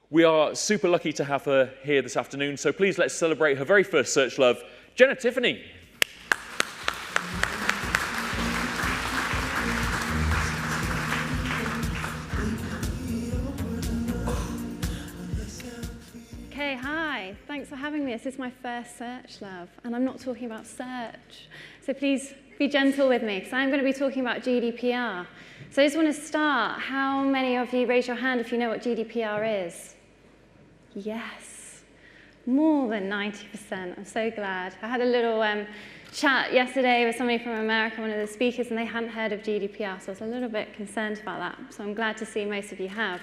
We are super lucky to have her here this afternoon, so please let's celebrate her very first SearchLove, Jenna Tiffany. Okay, hi. Thanks for having me. This is my first SearchLove, and I'm not talking about search. So please be gentle with me, because I'm going to be talking about GDPR. So I just want to start. How many of you raise your hand if you know what GDPR is? Yes, more than 90%. I'm so glad. I had a little chat yesterday with somebody from America, one of the speakers, and they hadn't heard of GDPR, so I was a little bit concerned about that. So I'm glad to see most of you have.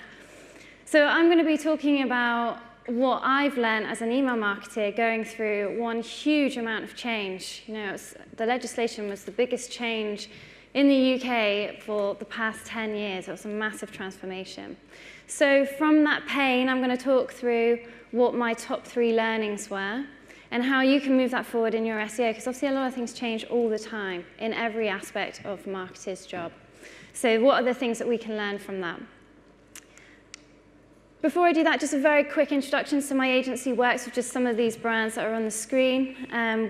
So I'm going to be talking about what I've learned as an email marketer going through one huge amount of change. You know, the legislation was the biggest change in the UK for the past 10 years. It was a massive transformation. So from that pain, I'm going to talk through what my top 3 learnings were and how you can move that forward in your SEO, because obviously a lot of things change all the time in every aspect of a marketer's job. So what are the things that we can learn from that? Before I do that, just a very quick introduction. So my agency works with just some of these brands that are on the screen.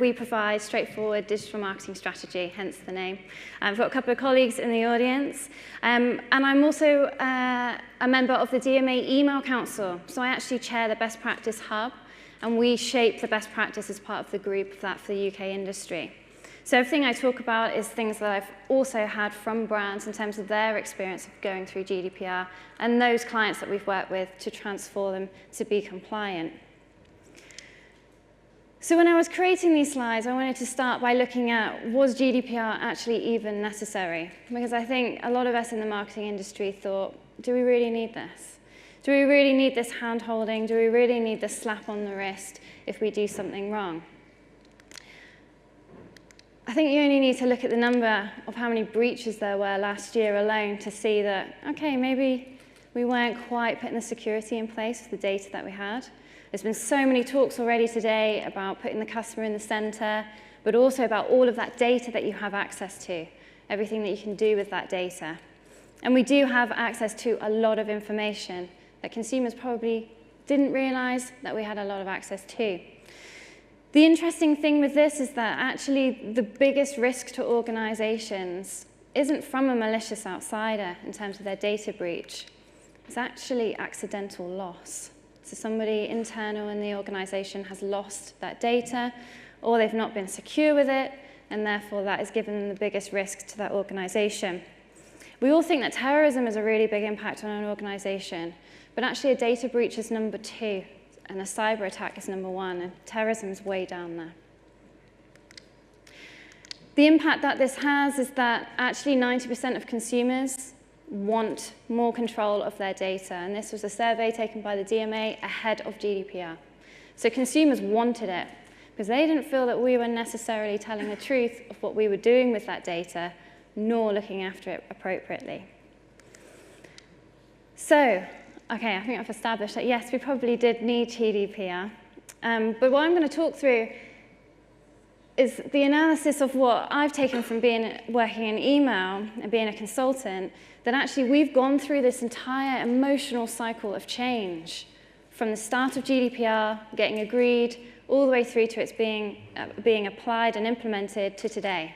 We provide straightforward digital marketing strategy, hence the name. I've got a couple of colleagues in the audience. And I'm also a member of the DMA Email Council. So I actually chair the Best Practice Hub, and we shape the best practice as part of the group for the UK industry. So everything I talk about is things that I've also had from brands in terms of their experience of going through GDPR and those clients that we've worked with to transform them to be compliant. So when I was creating these slides, I wanted to start by looking at, was GDPR actually even necessary? Because I think a lot of us in the marketing industry thought, do we really need this? Do we really need this hand-holding? Do we really need this slap on the wrist if we do something wrong? I think you only need to look at the number of how many breaches there were last year alone to see that, okay, maybe we weren't quite putting the security in place for the data that we had. There's been so many talks already today about putting the customer in the center, but also about all of that data that you have access to, everything that you can do with that data. And we do have access to a lot of information that consumers probably didn't realize that we had a lot of access to. The interesting thing with this is that actually the biggest risk to organizations isn't from a malicious outsider in terms of their data breach. It's actually accidental loss. So somebody internal in the organization has lost that data, or they've not been secure with it, and therefore that has given them the biggest risk to that organization. We all think that terrorism is a really big impact on an organization, but actually a data breach is number 2. And a cyber attack is number 1, and terrorism is way down there. The impact that this has is that actually 90% of consumers want more control of their data, and this was a survey taken by the DMA ahead of GDPR. So consumers wanted it, because they didn't feel that we were necessarily telling the truth of what we were doing with that data, nor looking after it appropriately. So, okay, I think I've established that, yes, we probably did need GDPR. But what I'm going to talk through is the analysis of what I've taken from working in email and being a consultant, that actually we've gone through this entire emotional cycle of change from the start of GDPR, getting agreed, all the way through to its being applied and implemented to today,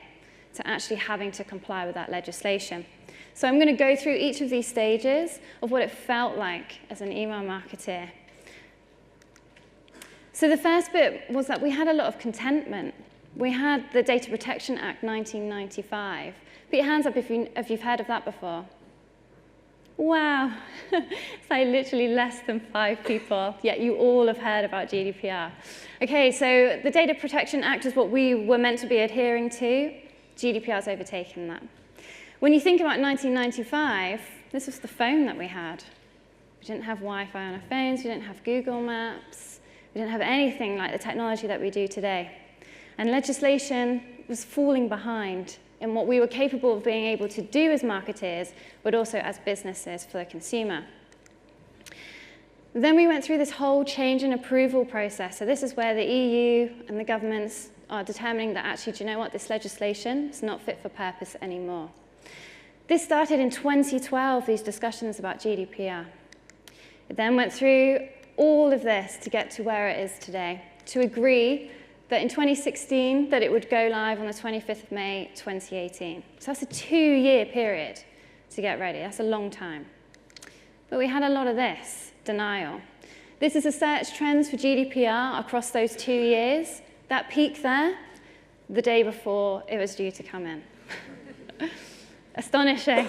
to actually having to comply with that legislation. So I'm going to go through each of these stages of what it felt like as an email marketer. So the first bit was that we had a lot of contentment. We had the Data Protection Act 1995. Put your hands up if you've heard of that before. Wow, it's like literally less than 5 people, yet you all have heard about GDPR. Okay, so the Data Protection Act is what we were meant to be adhering to. GDPR's overtaken that. When you think about 1995, this was the phone that we had. We didn't have Wi-Fi on our phones, we didn't have Google Maps, we didn't have anything like the technology that we do today. And legislation was falling behind in what we were capable of being able to do as marketeers, but also as businesses for the consumer. Then we went through this whole change and approval process. So this is where the EU and the governments are determining that actually, do you know what, this legislation is not fit for purpose anymore. This started in 2012, these discussions about GDPR. It then went through all of this to get to where it is today, to agree that in 2016 that it would go live on the 25th of May 2018. So that's a 2-year period to get ready. That's a long time. But we had a lot of this, denial. This is the search trends for GDPR across those 2 years. That peak there, the day before it was due to come in. Astonishing.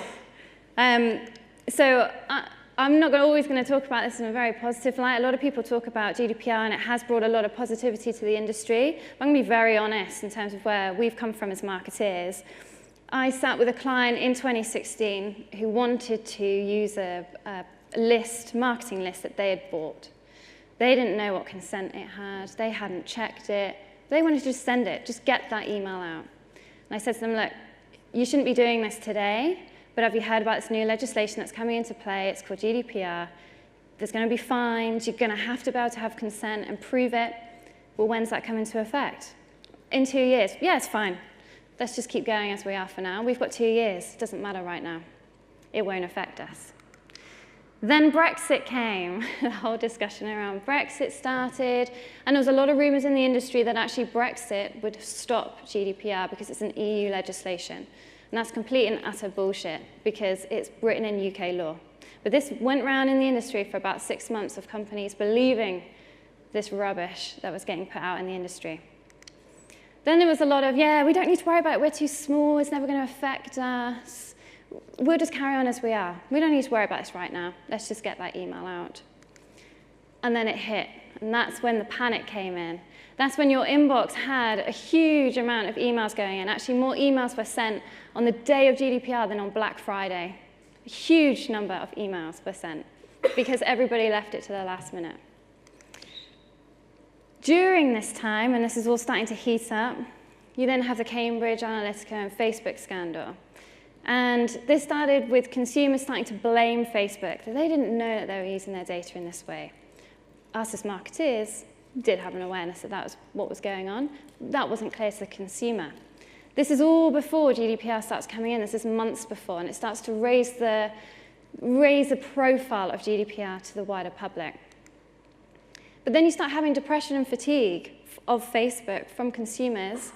I'm not always going to talk about this in a very positive light. A lot of people talk about GDPR, and it has brought a lot of positivity to the industry. But I'm going to be very honest in terms of where we've come from as marketeers. I sat with a client in 2016 who wanted to use a marketing list that they had bought. They didn't know what consent it had. They hadn't checked it. They wanted to just send it, just get that email out. And I said to them, look, you shouldn't be doing this today, but have you heard about this new legislation that's coming into play? It's called GDPR. There's going to be fines. You're going to have to be able to have consent and prove it. Well, when's that come into effect? In 2 years. Yeah, it's fine. Let's just keep going as we are for now. We've got 2 years. It doesn't matter right now. It won't affect us. Then Brexit came. The whole discussion around Brexit started. And there was a lot of rumors in the industry that actually Brexit would stop GDPR because it's an EU legislation. And that's complete and utter bullshit because it's written in UK law. But this went around in the industry for about 6 months of companies believing this rubbish that was getting put out in the industry. Then there was a lot of, yeah, we don't need to worry about it. We're too small. It's never going to affect us. We'll just carry on as we are. We don't need to worry about this right now. Let's just get that email out. And then it hit. And that's when the panic came in. That's when your inbox had a huge amount of emails going in. Actually, more emails were sent on the day of GDPR than on Black Friday. A huge number of emails were sent because everybody left it to the last minute. During this time, and this is all starting to heat up, you then have the Cambridge Analytica and Facebook scandal. And this started with consumers starting to blame Facebook, that they didn't know that they were using their data in this way. Us as marketeers did have an awareness that that was what was going on. That wasn't clear to the consumer. This is all before GDPR starts coming in. This is months before, and it starts to raise the profile of GDPR to the wider public. But then you start having depression and fatigue of Facebook from consumers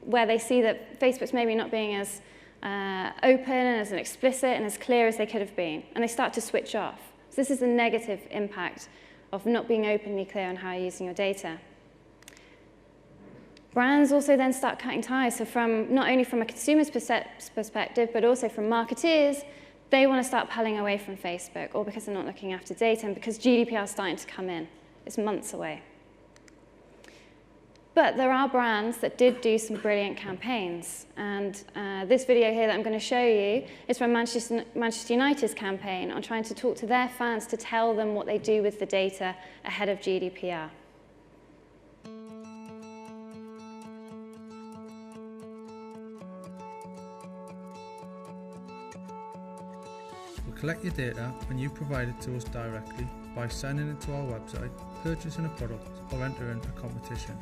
where they see that Facebook's maybe not being as open and as explicit and as clear as they could have been, and they start to switch off. So this is a negative impact of not being openly clear on how you're using your data. Brands also then start cutting ties, so not only from a consumer's perspective, but also from marketeers, they want to start pulling away from Facebook, or because they're not looking after data, and because GDPR is starting to come in. It's months away. But there are brands that did do some brilliant campaigns. And this video here that I'm going to show you is from Manchester United's campaign on trying to talk to their fans to tell them what they do with the data ahead of GDPR. We collect your data and you provide it to us directly by signing into our website, purchasing a product, or entering a competition.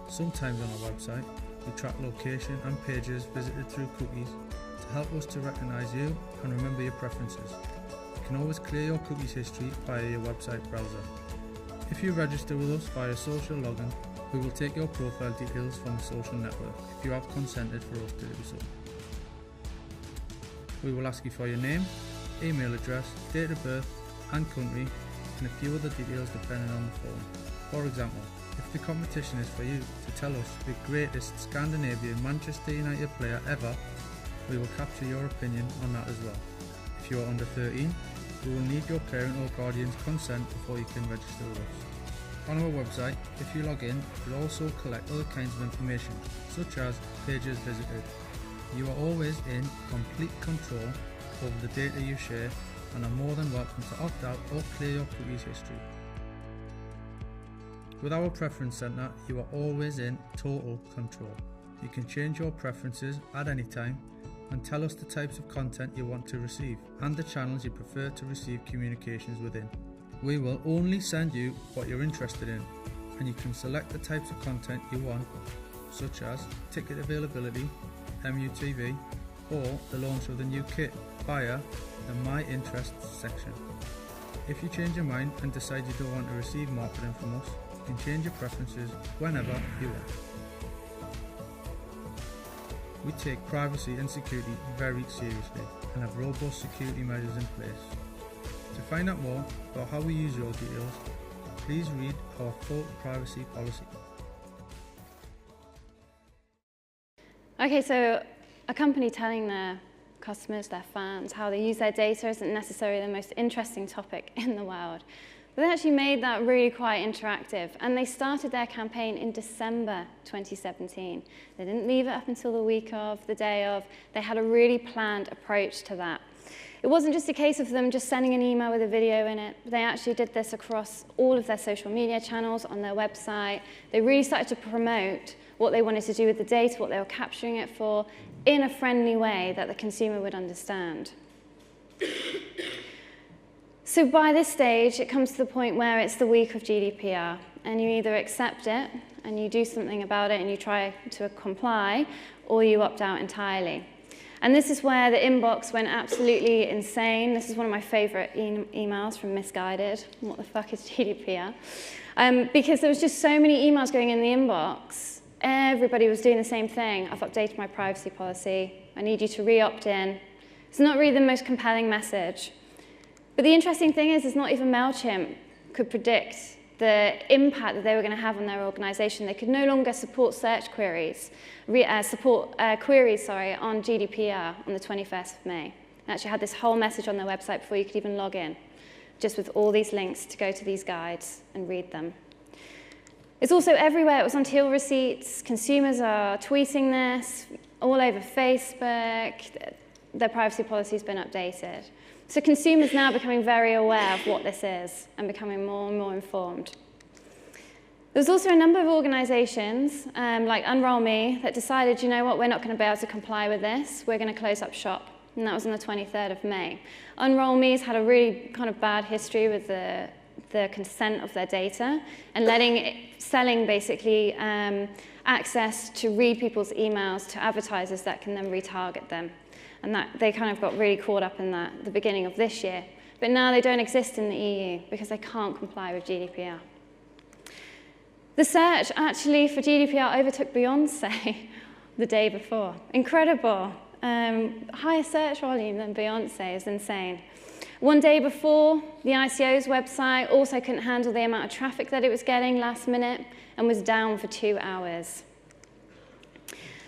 Sometimes on our website, we track location and pages visited through cookies to help us to recognize you and remember your preferences. You can always clear your cookies history via your website browser. If you register with us via social login, we will take your profile details from the social network if you have consented for us to do so. We will ask you for your name, email address, date of birth and country, and a few other details depending on the form. For example, if the competition is for you to tell us the greatest Scandinavian Manchester United player ever, we will capture your opinion on that as well. If you are under 13, we will need your parent or guardian's consent before you can register with us. On our website, if you log in, we'll also collect other kinds of information, such as pages visited. You are always in complete control over the data you share and are more than welcome to opt out or clear your cookies history. With our preference center, you are always in total control. You can change your preferences at any time and tell us the types of content you want to receive and the channels you prefer to receive communications within. We will only send you what you're interested in, and you can select the types of content you want, such as ticket availability, MUTV, or the launch of the new kit via the My Interests section. If you change your mind and decide you don't want to receive marketing from us, you can change your preferences whenever you want. We take privacy and security very seriously and have robust security measures in place. To find out more about how we use your details, please read our full privacy policy. Okay, so a company telling their customers, their fans, how they use their data isn't necessarily the most interesting topic in the world. But they actually made that really quite interactive, and they started their campaign in December 2017. They didn't leave it up until the week of, the day of. They had a really planned approach to that. It wasn't just a case of them just sending an email with a video in it. They actually did this across all of their social media channels, on their website. They really started to promote what they wanted to do with the data, what they were capturing it for, in a friendly way that the consumer would understand. So by this stage, it comes to the point where it's the week of GDPR, and you either accept it, and you do something about it, and you try to comply, or you opt out entirely. And this is where the inbox went absolutely insane. This is one of my favorite emails from Misguided. What the fuck is GDPR? Because there was just so many emails going in the inbox. Everybody was doing the same thing. I've updated my privacy policy. I need you to re-opt in. It's not really the most compelling message. But the interesting thing is not even MailChimp could predict the impact that they were going to have on their organization. They could no longer support search queries, queries on GDPR on the 21st of May. They actually had this whole message on their website before you could even log in, just with all these links to go to these guides and read them. It's also everywhere. It was on till receipts. Consumers are tweeting this all over Facebook. Their privacy policy has been updated. So consumers now becoming very aware of what this is and becoming more and more informed. There's also a number of organizations, like Unroll Me, that decided, you know what, we're not going to be able to comply with this. We're going to close up shop. And that was on the 23rd of May. Unroll Me's had a really kind of bad history with the consent of their data and selling basically access to read people's emails to advertisers that can then retarget them. And that they kind of got really caught up in that at the beginning of this year. But now they don't exist in the EU because they can't comply with GDPR. The search actually for GDPR overtook Beyonce the day before. Incredible. Higher search volume than Beyonce is insane. One day before, the ICO's website also couldn't handle the amount of traffic that it was getting last minute and was down for 2 hours.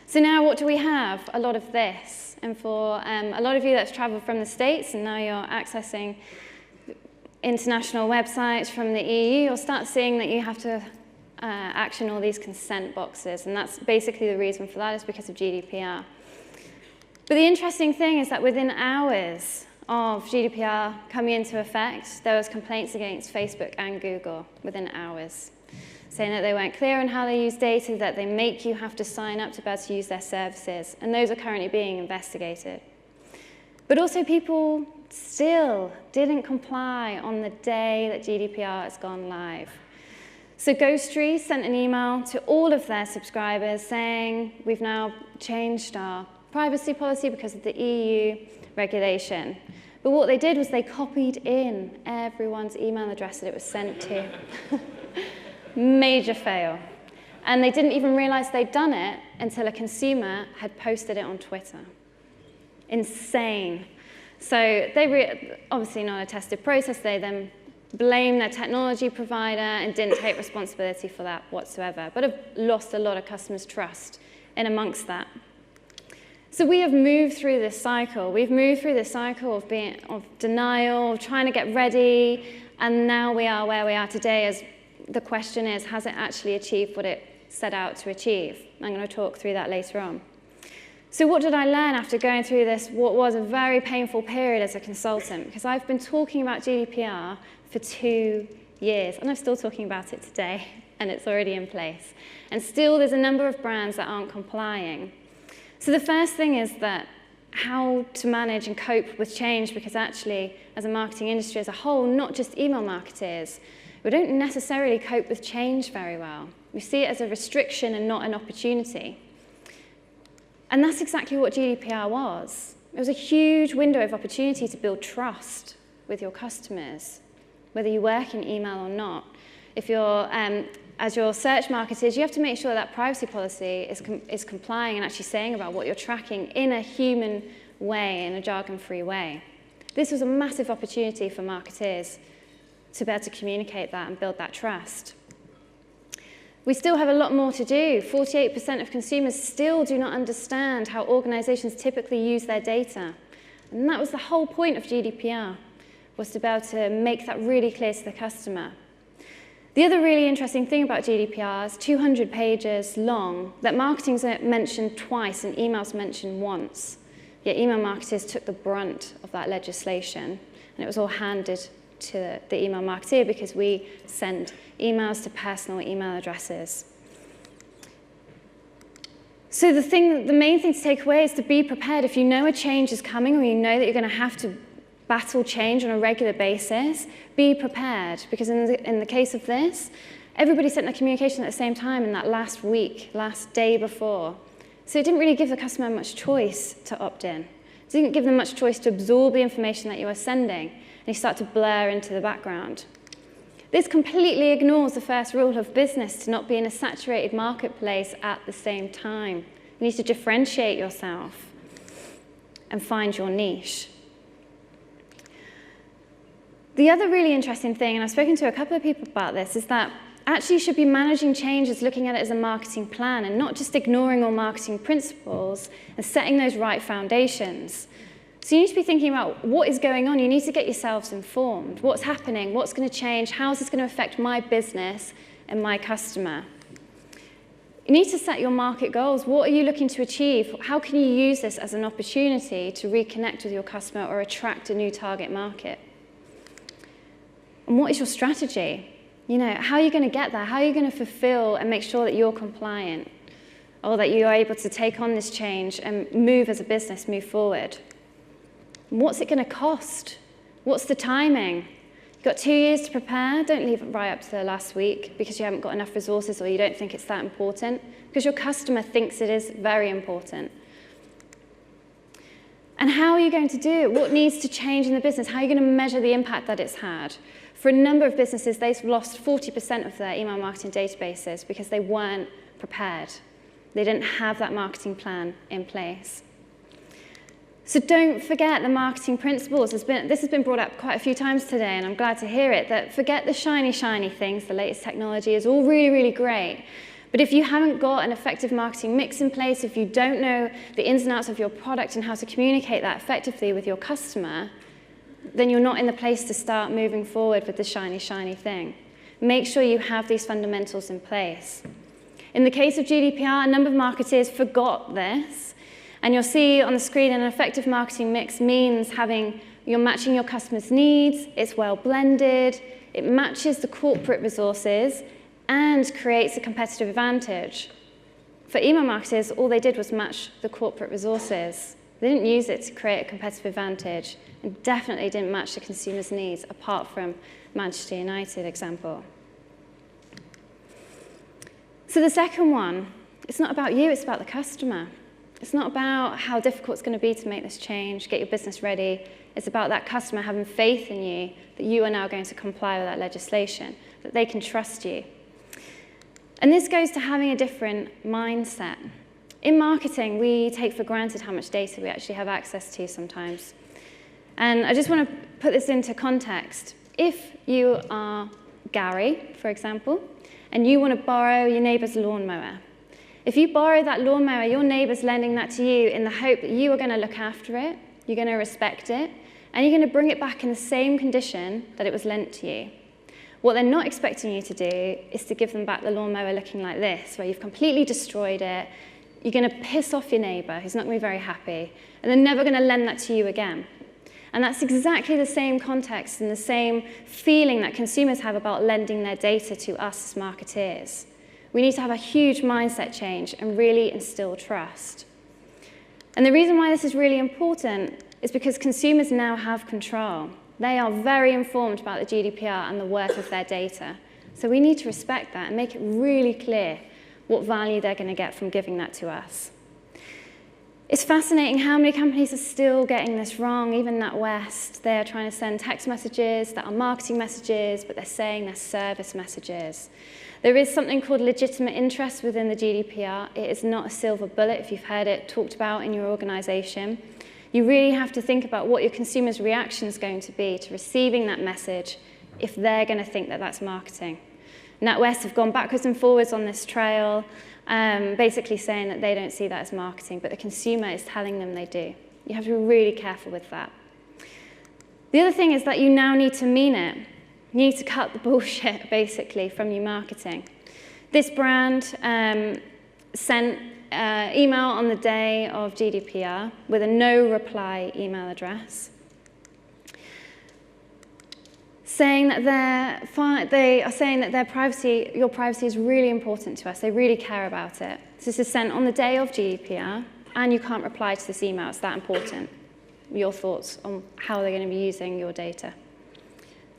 So now what do we have? A lot of this. And for a lot of you that's traveled from the States and now you're accessing international websites from the EU, you'll start seeing that you have to action all these consent boxes. And that's basically the reason for that is because of GDPR. But the interesting thing is that within hours of GDPR coming into effect, there was complaints against Facebook and Google within hours, saying that they weren't clear on how they use data, that they make you have to sign up to be able to use their services, and those are currently being investigated. But also people still didn't comply on the day that GDPR has gone live. So Ghostry sent an email to all of their subscribers saying, we've now changed our privacy policy because of the EU regulation. But what they did was they copied in everyone's email address that it was sent to. Major fail. And they didn't even realize they'd done it until a consumer had posted it on Twitter. Insane. So they obviously not a tested process. They then blamed their technology provider and didn't take responsibility for that whatsoever, but have lost a lot of customers' trust in amongst that. So we have moved through this cycle. We've moved through this cycle of denial, of trying to get ready, and now we are where we are today as the question is, has it actually achieved what it set out to achieve? I'm going to talk through that later on. So what did I learn after going through this, what was a very painful period as a consultant? Because I've been talking about GDPR for 2 years, and I'm still talking about it today. and it's already in place. And still, there's a number of brands that aren't complying. So the first thing is that how to manage and cope with change, because actually, as a marketing industry as a whole, not just email marketers, we don't necessarily cope with change very well. We see it as a restriction and not an opportunity. And that's exactly what GDPR was. It was a huge window of opportunity to build trust with your customers, whether you work in email or not. If you're, as your search marketers, you have to make sure that privacy policy is complying and actually saying about what you're tracking in a human way, in a jargon-free way. This was a massive opportunity for marketers to be able to communicate that and build that trust. We still have a lot more to do. 48% of consumers still do not understand how organizations typically use their data. And that was the whole point of GDPR, was to be able to make that really clear to the customer. The other really interesting thing about GDPR is 200 pages long, that marketing's mentioned twice and email's mentioned once. Yet email marketers took the brunt of that legislation, and it was all handed to the email marketer because we send emails to personal email addresses. So the main thing to take away is to be prepared. If you know a change is coming, or you know that you're going to have to battle change on a regular basis, be prepared. Because in the case of this, everybody sent their communication at the same time in that last week, last day before. So it didn't really give the customer much choice to opt in. It didn't give them much choice to absorb the information that you were sending, and you start to blur into the background. This completely ignores the first rule of business, to not be in a saturated marketplace at the same time. You need to differentiate yourself and find your niche. The other really interesting thing, and I've spoken to a couple of people about this, is that actually you should be managing change as looking at it as a marketing plan and not just ignoring all marketing principles and setting those right foundations. So you need to be thinking about what is going on. You need to get yourselves informed. What's happening? What's going to change? How is this going to affect my business and my customer? You need to set your market goals. What are you looking to achieve? How can you use this as an opportunity to reconnect with your customer or attract a new target market? And what is your strategy? You know, how are you going to get there? How are you going to fulfill and make sure that you're compliant, or that you are able to take on this change and move as a business, move forward? What's it going to cost? What's the timing? You've got 2 years to prepare. Don't leave it right up to the last week because you haven't got enough resources or you don't think it's that important, because your customer thinks it is very important. And how are you going to do it? What needs to change in the business? How are you going to measure the impact that it's had? For a number of businesses, they've lost 40% of their email marketing databases because they weren't prepared. They didn't have that marketing plan in place. So don't forget the marketing principles. This has been brought up quite a few times today, and I'm glad to hear it, that forget the shiny, shiny things. The latest technology is all really, really great. But if you haven't got an effective marketing mix in place, if you don't know the ins and outs of your product and how to communicate that effectively with your customer, then you're not in the place to start moving forward with the shiny, shiny thing. Make sure you have these fundamentals in place. In the case of GDPR, a number of marketers forgot this. And you'll see on the screen an effective marketing mix means you're matching your customers' needs, it's well blended, it matches the corporate resources, and creates a competitive advantage. For email marketers, all they did was match the corporate resources. They didn't use it to create a competitive advantage, and definitely didn't match the consumer's needs, apart from Manchester United example. So the second one, it's not about you, it's about the customer. It's not about how difficult it's going to be to make this change, get your business ready. It's about that customer having faith in you, that you are now going to comply with that legislation, that they can trust you. And this goes to having a different mindset. In marketing, we take for granted how much data we actually have access to sometimes. And I just want to put this into context. If you are Gary, for example, and you want to borrow your neighbour's lawnmower, if you borrow that lawnmower, your neighbour's lending that to you in the hope that you are going to look after it, you're going to respect it, and you're going to bring it back in the same condition that it was lent to you. What they're not expecting you to do is to give them back the lawnmower looking like this, where you've completely destroyed it. You're going to piss off your neighbour, who's not going to be very happy, and they're never going to lend that to you again. And that's exactly the same context and the same feeling that consumers have about lending their data to us as marketeers. We need to have a huge mindset change and really instill trust. And the reason why this is really important is because consumers now have control. They are very informed about the GDPR and the worth of their data. So we need to respect that and make it really clear what value they're going to get from giving that to us. It's fascinating how many companies are still getting this wrong. Even NatWest, they are trying to send text messages that are marketing messages, but they're saying they're service messages. There is something called legitimate interest within the GDPR. It is not a silver bullet if you've heard it talked about in your organization. You really have to think about what your consumer's reaction is going to be to receiving that message if they're going to think that that's marketing. NatWest have gone backwards and forwards on this trail, basically saying that they don't see that as marketing, but the consumer is telling them they do. You have to be really careful with that. The other thing is that you now need to mean it. You need to cut the bullshit, basically, from your marketing. This brand sent email on the day of GDPR with a no-reply email address, saying that they are saying that your privacy is really important to us. They really care about it. This is sent on the day of GDPR, and you can't reply to this email. It's that important. Your thoughts on how they're going to be using your data.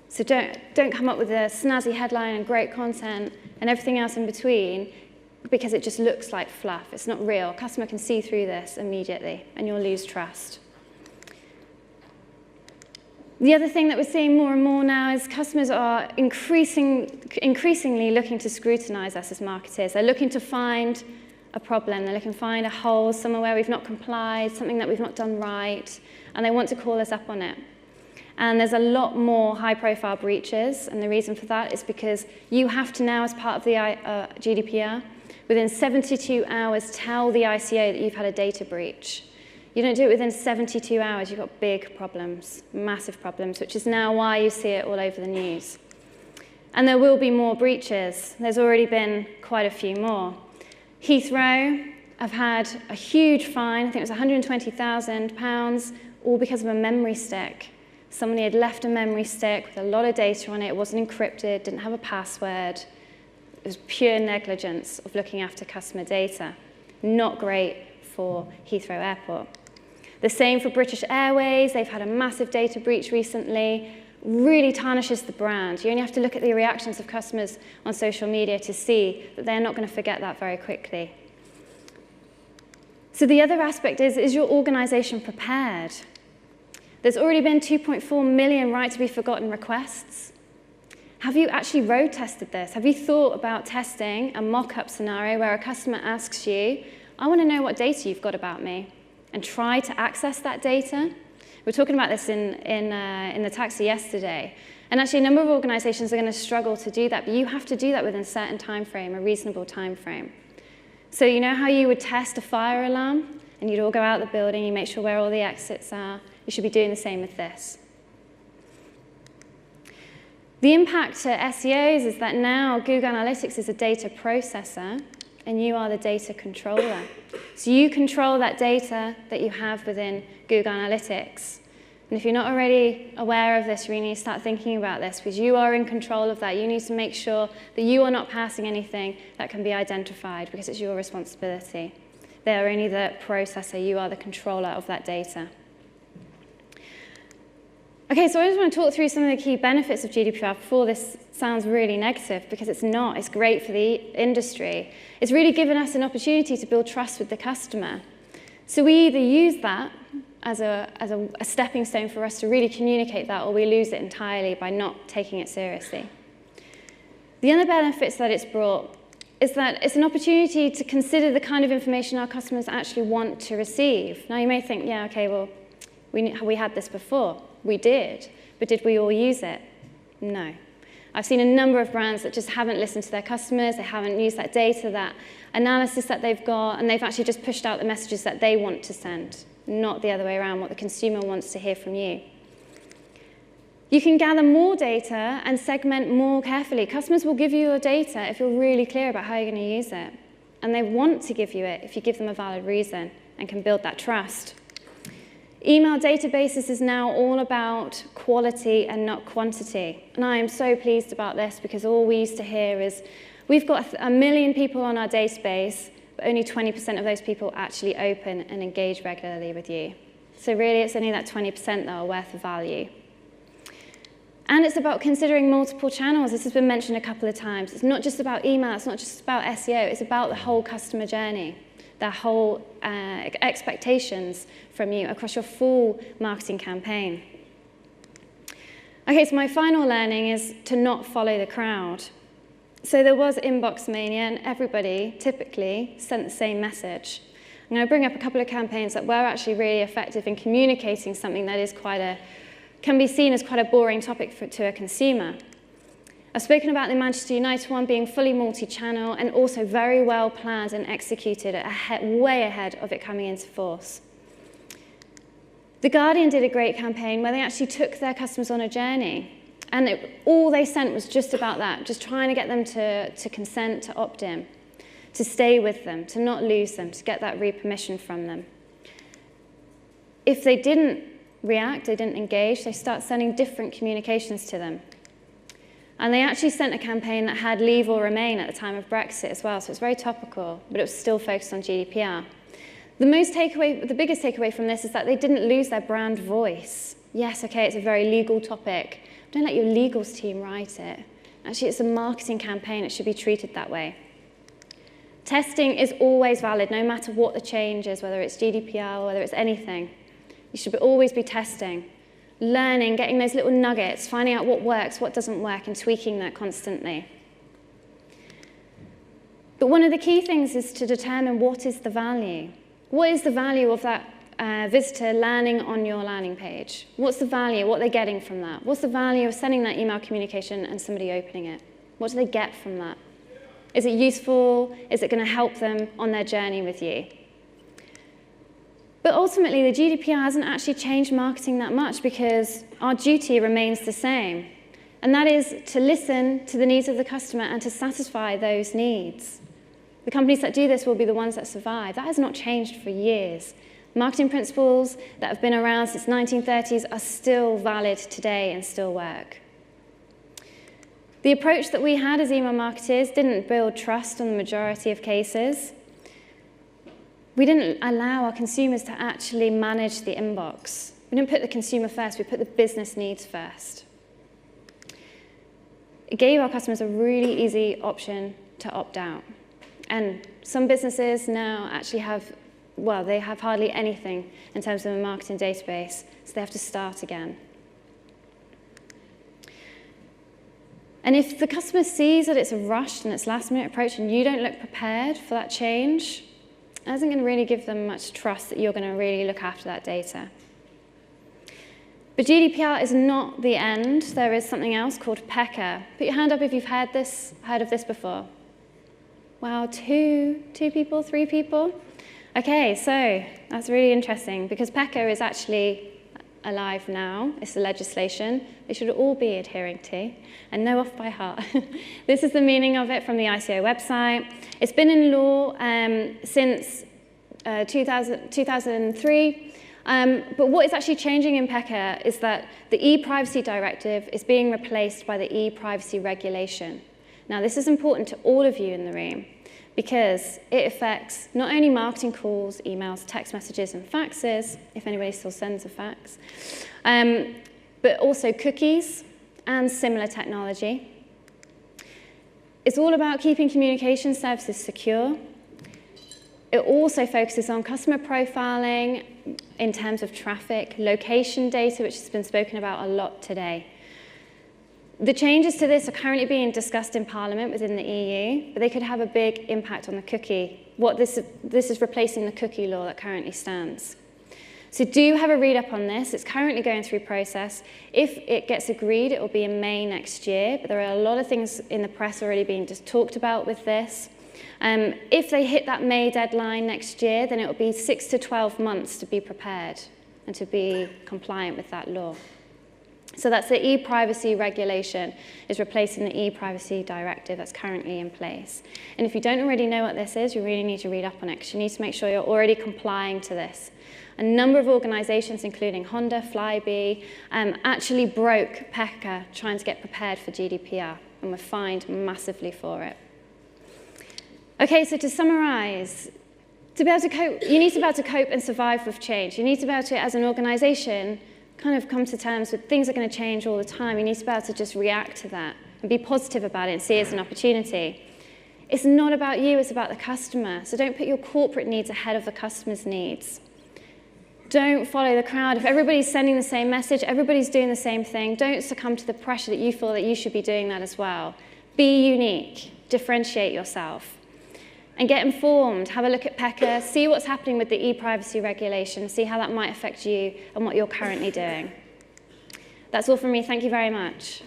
So don't come up with a snazzy headline and great content and everything else in between because it just looks like fluff. It's not real. A customer can see through this immediately, and you'll lose trust. The other thing that we're seeing more and more now is customers are increasingly looking to scrutinize us as marketers. They're looking to find a problem. They're looking to find a hole, somewhere where we've not complied, something that we've not done right, and they want to call us up on it. And there's a lot more high-profile breaches, and the reason for that is because you have to now, as part of the GDPR, within 72 hours, tell the ICO that you've had a data breach. You don't do it within 72 hours, you've got big problems, massive problems, which is now why you see it all over the news. And there will be more breaches. There's already been quite a few more. Heathrow have had a huge fine, I think it was £120,000, all because of a memory stick. Somebody had left a memory stick with a lot of data on it. It wasn't encrypted, didn't have a password. It was pure negligence of looking after customer data. Not great for Heathrow Airport. The same for British Airways. They've had a massive data breach recently. Really tarnishes the brand. You only have to look at the reactions of customers on social media to see that they're not going to forget that very quickly. So the other aspect is your organization prepared? There's already been 2.4 million right-to-be-forgotten requests. Have you actually road tested this? Have you thought about testing a mock-up scenario where a customer asks you, I want to know what data you've got about me, and try to access that data? We were talking about this in the taxi yesterday. And actually, a number of organizations are going to struggle to do that, but you have to do that within a certain time frame, a reasonable time frame. So you know how you would test a fire alarm, and you'd all go out the building, you make sure where all the exits are. You should be doing the same with this. The impact to SEOs is that now Google Analytics is a data processor, and you are the data controller. So you control that data that you have within Google Analytics. And if you're not already aware of this, you really need to start thinking about this, because you are in control of that. You need to make sure that you are not passing anything that can be identified, because it's your responsibility. They are only the processor. You are the controller of that data. Okay, so I just want to talk through some of the key benefits of GDPR before this sounds really negative, because it's not. It's great for the industry. It's really given us an opportunity to build trust with the customer. So we either use that as a stepping stone for us to really communicate that, or we lose it entirely by not taking it seriously. The other benefits that it's brought is that it's an opportunity to consider the kind of information our customers actually want to receive. Now, you may think, yeah, okay, well, we had this before. We did, but did we all use it? No. I've seen a number of brands that just haven't listened to their customers, they haven't used that data, that analysis that they've got, and they've actually just pushed out the messages that they want to send, not the other way around, what the consumer wants to hear from you. You can gather more data and segment more carefully. Customers will give you your data if you're really clear about how you're going to use it. And they want to give you it if you give them a valid reason and can build that trust. Email databases is now all about quality and not quantity. And I am so pleased about this because all we used to hear is, we've got 1 million people on our database, but only 20% of those people actually open and engage regularly with you. So really, it's only that 20% that are worth the value. And it's about considering multiple channels. This has been mentioned a couple of times. It's not just about email, it's not just about SEO, it's about the whole customer journey, their whole expectations from you across your full marketing campaign. Okay, so my final learning is to not follow the crowd. So there was inbox mania, and everybody typically sent the same message. I'm going to bring up a couple of campaigns that were actually really effective in communicating something that is can be seen as quite a boring topic to a consumer. I've spoken about the Manchester United one being fully multi-channel and also very well planned and executed way ahead of it coming into force. The Guardian did a great campaign where they actually took their customers on a journey, and all they sent was just about that, just trying to get them to consent, to opt in, to stay with them, to not lose them, to get that re-permission from them. If they didn't react, they didn't engage, they start sending different communications to them. And they actually sent a campaign that had leave or remain at the time of Brexit as well, so it's very topical, but it was still focused on GDPR. The biggest takeaway from this is that they didn't lose their brand voice. Yes, okay, it's a very legal topic. Don't let your legals team write it. Actually, it's a marketing campaign. It should be treated that way. Testing is always valid, no matter what the change is, whether it's GDPR or whether it's anything. You should always be testing, learning, getting those little nuggets, finding out what works, what doesn't work, and tweaking that constantly. But one of the key things is to determine what is the value. What is the value of that visitor landing on your landing page? What's the value? What are they getting from that? What's the value of sending that email communication and somebody opening it? What do they get from that? Is it useful? Is it going to help them on their journey with you? But ultimately, the GDPR hasn't actually changed marketing that much because our duty remains the same. And that is to listen to the needs of the customer and to satisfy those needs. The companies that do this will be the ones that survive. That has not changed for years. Marketing principles that have been around since the 1930s are still valid today and still work. The approach that we had as email marketers didn't build trust in the majority of cases. We didn't allow our consumers to actually manage the inbox. We didn't put the consumer first, we put the business needs first. It gave our customers a really easy option to opt out. And some businesses now actually have, well, they have hardly anything in terms of a marketing database, so they have to start again. And if the customer sees that it's a rushed and it's last-minute approach and you don't look prepared for that change, it isn't going to really give them much trust that you're going to really look after that data. But GDPR is not the end. There is something else called PECA. Put your hand up if you've heard of this before. Wow, two people, 3 people? Okay, so that's really interesting because PECA is actually alive now. It's a legislation they should all be adhering to and know off by heart. This is the meaning of it from the ICO website. It's been in law since 2003. But what is actually changing in PECA is that the e-privacy directive is being replaced by the e-privacy regulation. Now, this is important to all of you in the room because it affects not only marketing calls, emails, text messages, and faxes, if anybody still sends a fax, but also cookies and similar technology. It's all about keeping communication services secure. It also focuses on customer profiling in terms of traffic, location data, which has been spoken about a lot today. The changes to this are currently being discussed in Parliament within the EU, but they could have a big impact on the cookie. This is replacing the cookie law that currently stands. So do have a read up on this. It's currently going through process. If it gets agreed, it will be in May next year, but there are a lot of things in the press already being just talked about with this. If they hit that May deadline next year, then it will be 6 to 12 months to be prepared and to be compliant with that law. So that's the e-privacy regulation, is replacing the e-privacy directive that's currently in place. And if you don't already know what this is, you really need to read up on it, because you need to make sure you're already complying to this. A number of organizations, including Honda, Flybe, actually broke PECA trying to get prepared for GDPR, and were fined massively for it. Okay, so to summarize, to be able to cope, you need to be able to cope and survive with change. You need to be able to, as an organization, kind of come to terms with things are going to change all the time. You need to be able to just react to that and be positive about it and see it as an opportunity. It's not about you, it's about the customer. So don't put your corporate needs ahead of the customer's needs. Don't follow the crowd. If everybody's sending the same message, everybody's doing the same thing, don't succumb to the pressure that you feel that you should be doing that as well. Be unique, differentiate yourself. And get informed, have a look at PECA, see what's happening with the e-privacy regulation, see how that might affect you and what you're currently doing. That's all from me. Thank you very much.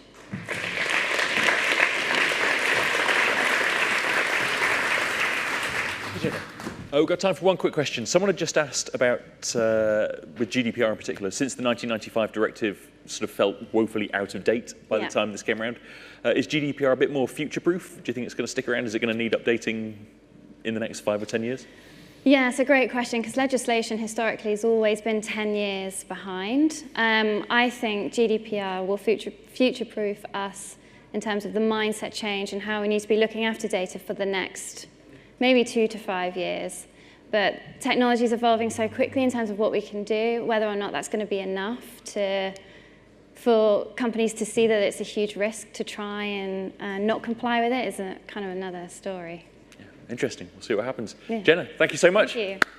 We've got time for one quick question. Someone had just asked about, with GDPR in particular, since the 1995 directive sort of felt woefully out of date by the time this came around, is GDPR a bit more future-proof? Do you think it's going to stick around? Is it going to need updating in the next 5 or 10 years? Yeah, it's a great question, because legislation historically has always been 10 years behind. I think GDPR will future-proof us in terms of the mindset change and how we need to be looking after data for the next maybe 2 to 5 years. But technology is evolving so quickly in terms of what we can do, whether or not that's going to be enough for companies to see that it's a huge risk to try and not comply with it is kind of another story. Interesting. We'll see what happens. Yeah. Jenna, thank you so much. Thank you.